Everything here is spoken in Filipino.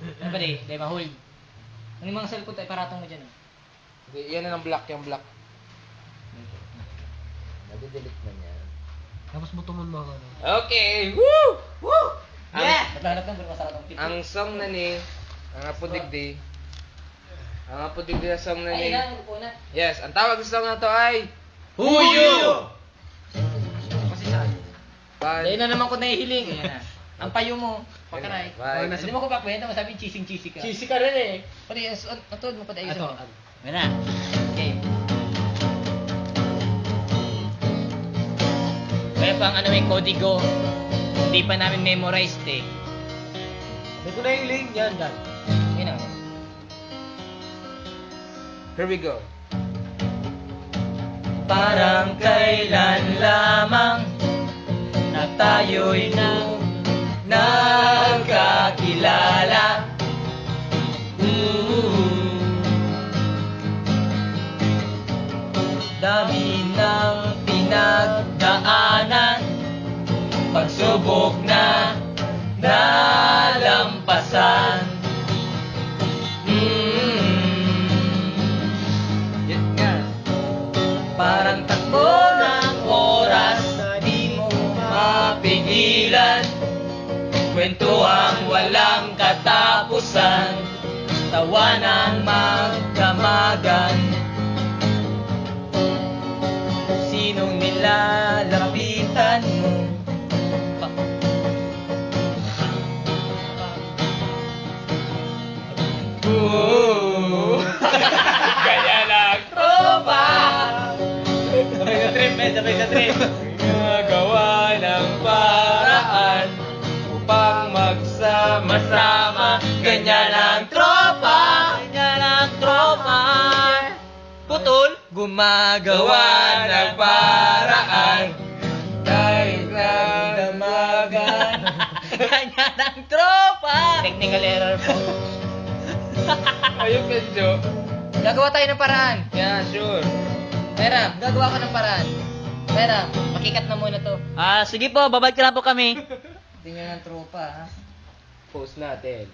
Ano ba di ma-hold. Ano yung mga cellphone tayo, paratong mo dyan. Yan na ng block, yung block. Nade-delete na niya. Tapos mo tumon mo ano. Okay! Woo! Woo! Yeah! Naglahanap lang, pero masarap ang tip. Ang song na ni, ang apudigdi. Ang apudigdi na song na Ay, ni. ilan, upo na. Yes, ang tawag sa song na to ay Huyo! Kasi saan? Pan. Dahil na naman ko nahihiling. Ayan na. Ang payo mo, pakaray. Bye. Hindi mo ko pakwenta, masabi chising-chisi ka. Cheesy ka rin eh. Pati, atod mo pati ayos Ato. mo. Ayan na. Okay. Kaya pang ano yung kodigo, hindi pa namin memorized eh. May ko na yung link yan, Dan. Yun na. Here we go. Parang kailan lamang na tayo'y nagkakilala. Dami ng pinagdaanan, pagsubok na nalampasan. Yan nga. Parang takbo ng oras na di mo mapigilan. Kwentuhang walang katapusan, tawanan magdamagan. Sinong nilalapitan mo? Ganyan ang tropa. Sabay ka trip. Nagawa ng paraan upang magsama-sama. Ganyan ang tropa. Ganyan ang tropa. Putol. Gumagawa ng paraan kahit nagdamagan. Ganyan ang tropa. Technical error po. Ayun, medyo. Gagawa tayo ng paraan. Yeah, sure. Meram, gagawa ko ng paraan. Meram, makikat na muna to. Sige po, babalik ka na po kami. Tingnan ng tropa, ha? Post natin.